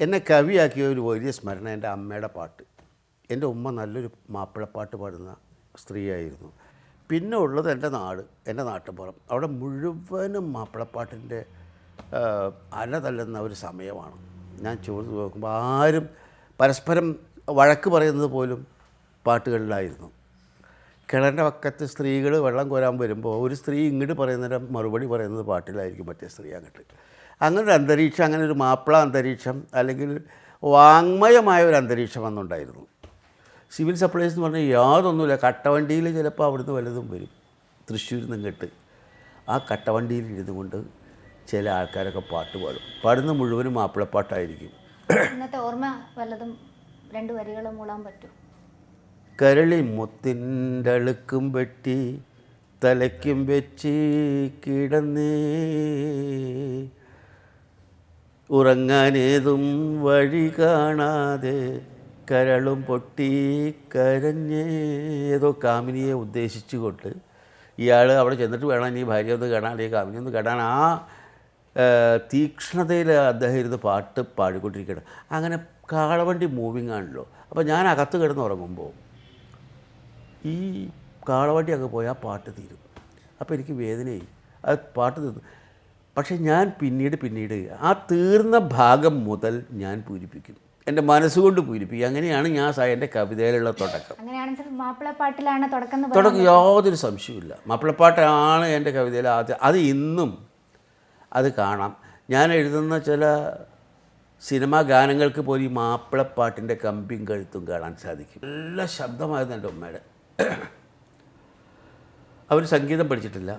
എന്നെ കവിയാക്കിയ ഒരു വലിയ സ്മരണ എൻ്റെ അമ്മയുടെ പാട്ട്. എൻ്റെ ഉമ്മ നല്ലൊരു മാപ്പിളപ്പാട്ട് പാടുന്ന സ്ത്രീയായിരുന്നു. പിന്നെ ഉള്ളത് എൻ്റെ നാട്, എൻ്റെ നാട്ടുപുറം. അവിടെ മുഴുവനും മാപ്പിളപ്പാട്ടിൻ്റെ അല തല്ലുന്ന ഒരു സമയമാണ്. ഞാൻ ചോദിച്ചു നോക്കുമ്പോൾ ആരും പരസ്പരം വഴക്ക് പറയുന്നത് പോലും പാട്ടുകളിലായിരുന്നു. കിണറിൻ്റെ പക്കത്ത് സ്ത്രീകൾ വെള്ളം കോരാൻ വരുമ്പോൾ ഒരു സ്ത്രീ ഇങ്ങോട്ട് പറയുന്നതിന് മറുപടി പറയുന്നത് പാട്ടിലായിരിക്കും മറ്റേ സ്ത്രീ അങ്ങോട്ട്. അങ്ങനൊരു അന്തരീക്ഷം, അങ്ങനെ ഒരു മാപ്പിള അന്തരീക്ഷം, അല്ലെങ്കിൽ വാങ്മയമായ ഒരു അന്തരീക്ഷം അന്നുണ്ടായിരുന്നു. സിവിൽ സപ്ലൈസ് എന്ന് പറഞ്ഞാൽ യാതൊന്നുമില്ല. കട്ടവണ്ടിയിൽ ചിലപ്പോൾ അവിടുന്ന് വല്ലതും വരും, തൃശ്ശൂരിൽ നിന്ന് ഇങ്ങോട്ട്. ആ കട്ടവണ്ടിയിൽ ഇരുന്നു കൊണ്ട് ചില ആൾക്കാരൊക്കെ പാട്ട് പാടും. പാടുന്ന മുഴുവനും മാപ്പിളപ്പാട്ടായിരിക്കും. ഇന്നത്തെ ഓർമ്മ വല്ലതും രണ്ട് വരികളും മൂളാൻ പറ്റും. കരളി മുത്തിൻ്റെ അളുക്കും വെട്ടി തലയ്ക്കും വെച്ച് കിടന്നേ, ഉറങ്ങാനേതും വഴി കാണാതെ കരളും പൊട്ടി കരഞ്ഞേ. ഏതോ കാമിനിയെ ഉദ്ദേശിച്ചുകൊണ്ട് ഇയാൾ അവിടെ ചെന്നിട്ട് വേണം ഇനി ഭാര്യ ഒന്ന് കാണാൻ, അല്ലെങ്കിൽ കാമിനി ഒന്ന് കാണാൻ. ആ തീക്ഷ്ണതയിൽ അദ്ദേഹം ഇരുന്ന് പാട്ട് പാടിക്കൊണ്ടിരിക്കണം. അങ്ങനെ കാളവണ്ടി മൂവിങ് ആണല്ലോ. അപ്പോൾ ഞാൻ അകത്ത് കിടന്ന് ഉറങ്ങുമ്പോൾ ഈ കാളവണ്ടി അങ്ങ് പോയാൽ ആ പാട്ട് തീരും. അപ്പോൾ എനിക്ക് വേദനയായി, അത് പാട്ട് തീർന്നു. പക്ഷേ ഞാൻ പിന്നീട് ആ തീർന്ന ഭാഗം മുതൽ ഞാൻ പൂരിപ്പിക്കും, എൻ്റെ മനസ്സുകൊണ്ട് പൂരിപ്പിക്കും. അങ്ങനെയാണ് ഞാൻ എൻ്റെ കവിതയിലുള്ള തുടക്കം. അങ്ങനെയാണെങ്കിൽ മാപ്പിളപ്പാട്ടിലാണ് തുടക്കം, യാതൊരു സംശയമില്ല. മാപ്പിളപ്പാട്ടാണ് എൻ്റെ കവിതയിൽ ആദ്യം. അത് ഇന്നും അത് കാണാം. ഞാൻ എഴുതുന്ന ചില സിനിമാ ഗാനങ്ങൾക്ക് പോലും ഈ മാപ്പിളപ്പാട്ടിൻ്റെ കമ്പിയും കഴുത്തും കാണാൻ സാധിക്കും. നല്ല ശബ്ദമായിരുന്നു എൻ്റെ ഉമ്മയുടെ. അവർ സംഗീതം പഠിച്ചിട്ടില്ല.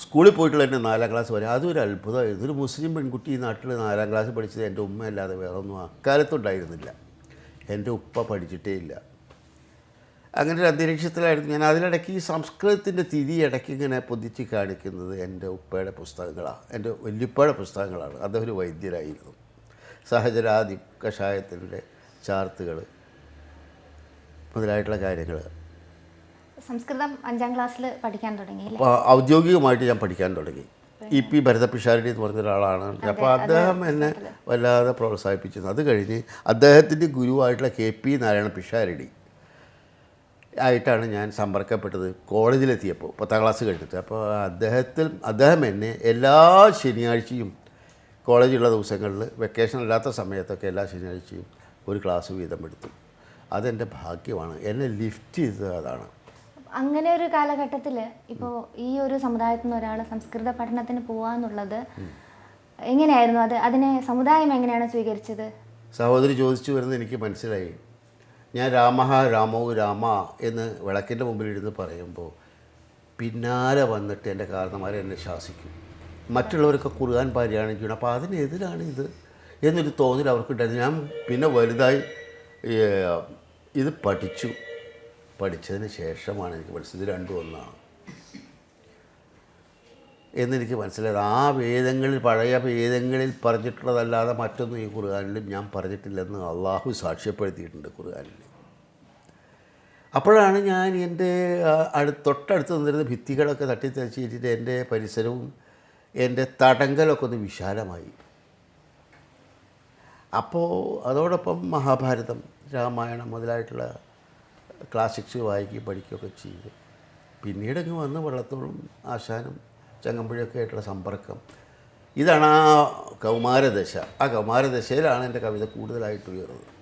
സ്കൂളിൽ പോയിട്ടുള്ള എൻ്റെ 4ാം ക്ലാസ് വരെ. അതൊരു അത്ഭുതമായിരുന്നു. ഒരു മുസ്ലിം പെൺകുട്ടി ഈ നാട്ടിൽ 4ാം ക്ലാസ് പഠിച്ചത് എൻ്റെ ഉമ്മയല്ലാതെ വേറെ ഒന്നും അക്കാലത്തുണ്ടായിരുന്നില്ല. എൻ്റെ ഉപ്പ പഠിച്ചിട്ടേ ഇല്ല. അങ്ങനെ ഒരു അന്തരീക്ഷത്തിലായിരുന്നു ഞാൻ. അതിനിടയ്ക്ക് ഈ സംസ്കൃതത്തിൻ്റെ തിരി ഇടയ്ക്ക് ഇങ്ങനെ പൊതിച്ച് കാണിക്കുന്നത് എൻ്റെ ഉപ്പയുടെ പുസ്തകങ്ങളാണ്, എൻ്റെ വല്യുപ്പയുടെ പുസ്തകങ്ങളാണ്. അദ്ദേഹം ഒരു വൈദ്യരായിരുന്നു. സഹചരാദി കഷായത്തിൻ്റെ ചാർത്തുകൾ മുതലായിട്ടുള്ള കാര്യങ്ങൾ. സംസ്കൃതം 5ാം ക്ലാസ്സിൽ പഠിക്കാൻ തുടങ്ങി. ഔദ്യോഗികമായിട്ട് ഞാൻ പഠിക്കാൻ തുടങ്ങി. EP ഭരതപിഷാരടി എന്ന് പറഞ്ഞ ഒരാളാണ്. അപ്പോൾ അദ്ദേഹം എന്നെ വല്ലാതെ പ്രോത്സാഹിപ്പിച്ചിരുന്നു. അത് കഴിഞ്ഞ് അദ്ദേഹത്തിൻ്റെ ഗുരുവായിട്ടുള്ള KP നാരായണ പിഷാരടി ആയിട്ടാണ് ഞാൻ സമ്പർക്കപ്പെട്ടത് കോളേജിലെത്തിയപ്പോൾ, 10ാം ക്ലാസ് കഴിഞ്ഞിട്ട്. അപ്പോൾ അദ്ദേഹം എന്നെ എല്ലാ ശനിയാഴ്ചയും കോളേജുള്ള ദിവസങ്ങളിൽ, വെക്കേഷൻ അല്ലാത്ത സമയത്തൊക്കെ എല്ലാ ശനിയാഴ്ചയും ഒരു ക്ലാസ് വീതം എടുത്തു. അതെൻ്റെ ഭാഗ്യമാണ്. എന്നെ ലിഫ്റ്റ് ചെയ്തത് അതാണ്. അങ്ങനെ ഒരു കാലഘട്ടത്തിൽ ഇപ്പോൾ ഈ ഒരു സമുദായത്തിൽ നിന്ന് ഒരാൾ സംസ്കൃത പഠനത്തിന് പോവാന്നുള്ളത് എങ്ങനെയായിരുന്നു? അതിനെ സമുദായം എങ്ങനെയാണ് സ്വീകരിച്ചത്? സഹോദരി ചോദിച്ചു വരുന്നത് എനിക്ക് മനസ്സിലായി. ഞാൻ രാമ രാമോ രാമ എന്ന് വിളക്കിൻ്റെ മുമ്പിലിരുന്ന് പറയുമ്പോൾ പിന്നാലെ വന്നിട്ട് എൻ്റെ കാരണന്മാരെ എന്നെ ശാസിക്കും. മറ്റുള്ളവരൊക്കെ ഖുർആൻ പാരായണം ചെയ്യണം. അപ്പോൾ അതിനെതിരാണ് ഇത് എന്നൊരു തോന്നൽ അവർക്കുണ്ടായിരുന്നു. ഞാൻ പിന്നെ വലുതായി ഇത് പഠിച്ചതിന് ശേഷമാണ് എനിക്ക് മനസ്സിലായത് ഇത് രണ്ടും ഒന്നാണ് എന്നെനിക്ക് മനസ്സിലായത്. ആ വേദങ്ങളിൽ, പഴയ വേദങ്ങളിൽ പറഞ്ഞിട്ടുള്ളതല്ലാതെ മറ്റൊന്നും ഈ ഖുർആനിലും ഞാൻ പറഞ്ഞിട്ടില്ലെന്ന് അള്ളാഹു സാക്ഷ്യപ്പെടുത്തിയിട്ടുണ്ട് ഖുർആനിൽ. അപ്പോഴാണ് ഞാൻ എൻ്റെ തൊട്ടടുത്ത് നിന്നിരുന്ന ഭിത്തികളൊക്കെ തട്ടിത്തരിച്ചിട്ട് എൻ്റെ പരിസരവും എൻ്റെ തടങ്കലൊക്കെ ഒന്ന് വിശാലമായി. അപ്പോൾ അതോടൊപ്പം മഹാഭാരതം, രാമായണം മുതലായിട്ടുള്ള ക്ലാസിക്സ് വായിക്കുകയും പഠിക്കുകയൊക്കെ ചെയ്ത് പിന്നീടങ്ങ് വന്ന് വള്ളത്തോളും ആശാനും ചങ്ങമ്പുഴയൊക്കെ ആയിട്ടുള്ള സമ്പർക്കം. ഇതാണ് ആ കൗമാരദശ. ആ കൗമാരദശയിലാണ് എൻ്റെ കവിത കൂടുതലായിട്ട് ഉയർന്നത്.